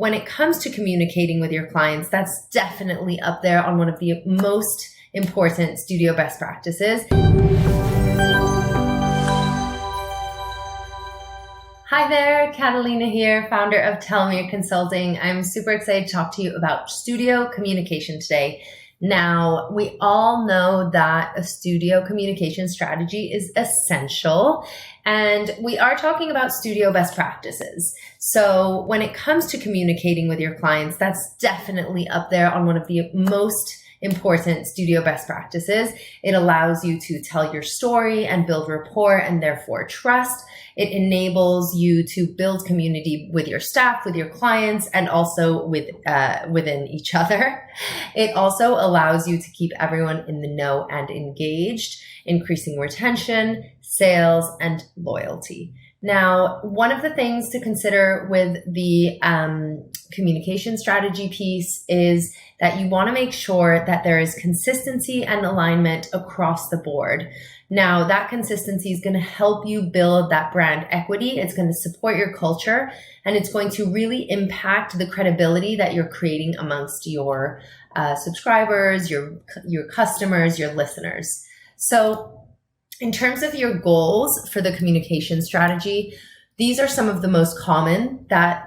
When it comes to communicating with your clients, that's definitely up there on one of the most important studio best practices. Hi there, Catalina here, founder of Telomere Consulting. I'm super excited to talk to you about studio communication today. Now, we all know that a studio communication strategy is essential, and we are talking about studio best practices. So when it comes to communicating with your clients, that's definitely up there on one of the most important studio best practices. It allows you to tell your story and build rapport and therefore trust. It enables you to build community with your staff, with your clients, and also within each other. It also allows you to keep everyone in the know and engaged, increasing retention, sales, and loyalty. Now, one of the things to consider with the communication strategy piece is that you want to make sure that there is consistency and alignment across the board. Now, that consistency is going to help you build that brand equity. It's going to support your culture, and it's going to really impact the credibility that you're creating amongst your subscribers, your customers, your listeners. So in terms of your goals for the communication strategy, these are some of the most common that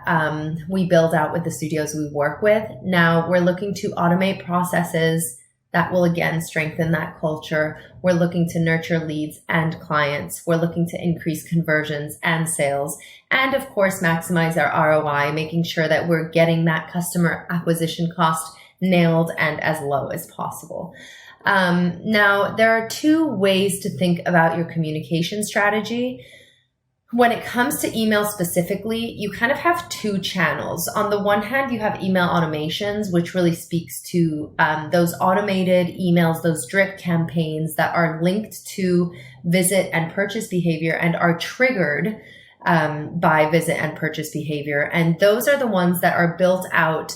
we build out with the studios we work with. Now, we're looking to automate processes that will, again, strengthen that culture. We're looking to nurture leads and clients. We're looking to increase conversions and sales. And of course, maximize our ROI, making sure that we're getting that customer acquisition cost nailed and as low as possible. Now, there are two ways to think about your communication strategy. When it comes to email specifically, you kind of have two channels. On the one hand, you have email automations, which really speaks to those automated emails, those drip campaigns that are linked to visit and purchase behavior and are triggered by visit and purchase behavior. And those are the ones that are built out.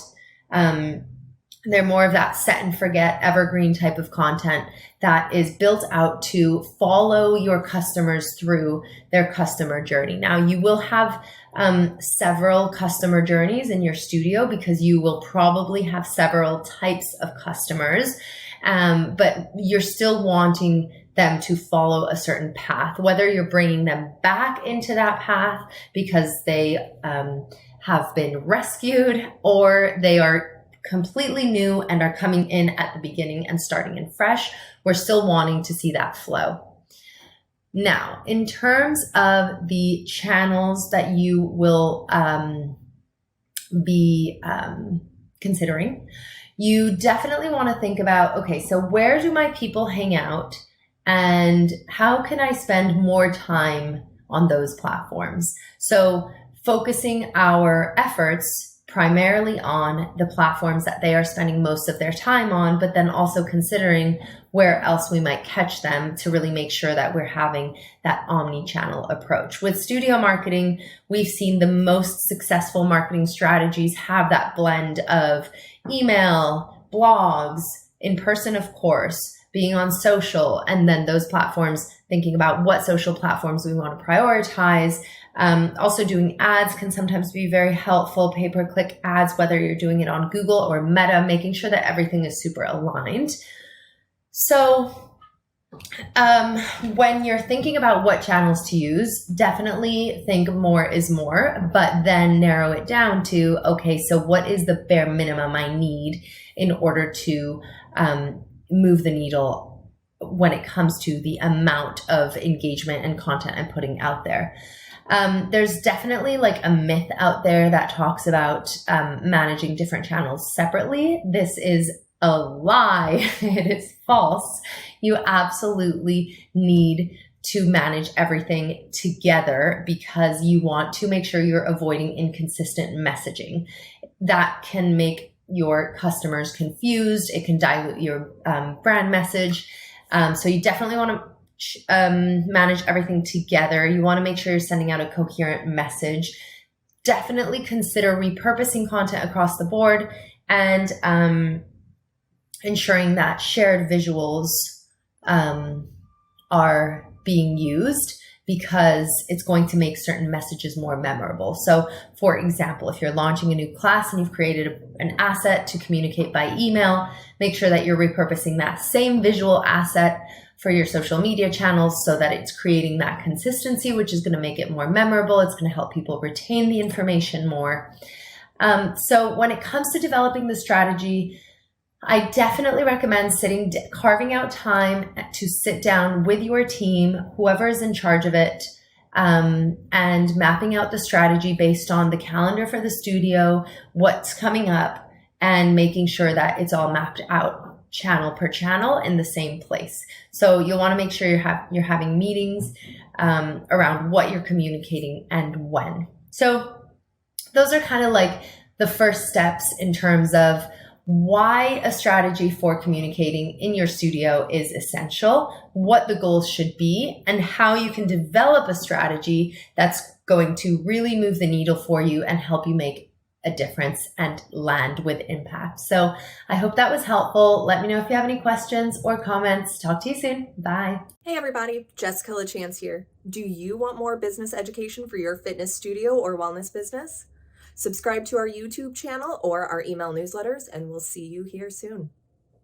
They're more of that set and forget evergreen type of content that is built out to follow your customers through their customer journey. Now, you will have several customer journeys in your studio because you will probably have several types of customers, but you're still wanting them to follow a certain path, whether you're bringing them back into that path because they have been rescued or they are completely new and are coming in at the beginning and starting in fresh. We're still wanting to see that flow. Now, in terms of the channels that you will be considering, you definitely want to think about, okay, so where do my people hang out and how can I spend more time on those platforms? So focusing our efforts primarily on the platforms that they are spending most of their time on, but then also considering where else we might catch them to really make sure that we're having that omni-channel approach. With studio marketing, we've seen the most successful marketing strategies have that blend of email, blogs, in person, of course, being on social, and then those platforms, thinking about what social platforms we want to prioritize. Also doing ads can sometimes be very helpful, pay-per-click ads, whether you're doing it on Google or Meta, making sure that everything is super aligned. So when you're thinking about what channels to use, definitely think more is more, but then narrow it down to, okay, so what is the bare minimum I need in order to move the needle when it comes to the amount of engagement and content I'm putting out there. There's definitely like a myth out there that talks about managing different channels separately. This is a lie. It is false. You absolutely need to manage everything together because you want to make sure you're avoiding inconsistent messaging. That can make your customers confused. It can dilute your brand message. So you definitely want to manage everything together. You want to make sure you're sending out a coherent message. Definitely consider repurposing content across the board and ensuring that shared visuals are being used because it's going to make certain messages more memorable. So for example, if you're launching a new class and you've created an asset to communicate by email, make sure that you're repurposing that same visual asset for your social media channels so that it's creating that consistency, which is going to make it more memorable. It's going to help people retain the information more. So when it comes to developing the strategy, I definitely recommend carving out time to sit down with your team, whoever is in charge of it, and mapping out the strategy based on the calendar for the studio, what's coming up, and making sure that it's all mapped out channel per channel in the same place. So you'll want to make sure you're having meetings around what you're communicating and when. So those are kind of like the first steps in terms of why a strategy for communicating in your studio is essential, what the goals should be, and how you can develop a strategy that's going to really move the needle for you and help you make a difference and land with impact. So I hope that was helpful. Let me know if you have any questions or comments. Talk to you soon. Bye. Hey everybody, Jessica LaChance here. Do you want more business education for your fitness studio or wellness business? Subscribe to our YouTube channel or our email newsletters, and we'll see you here soon.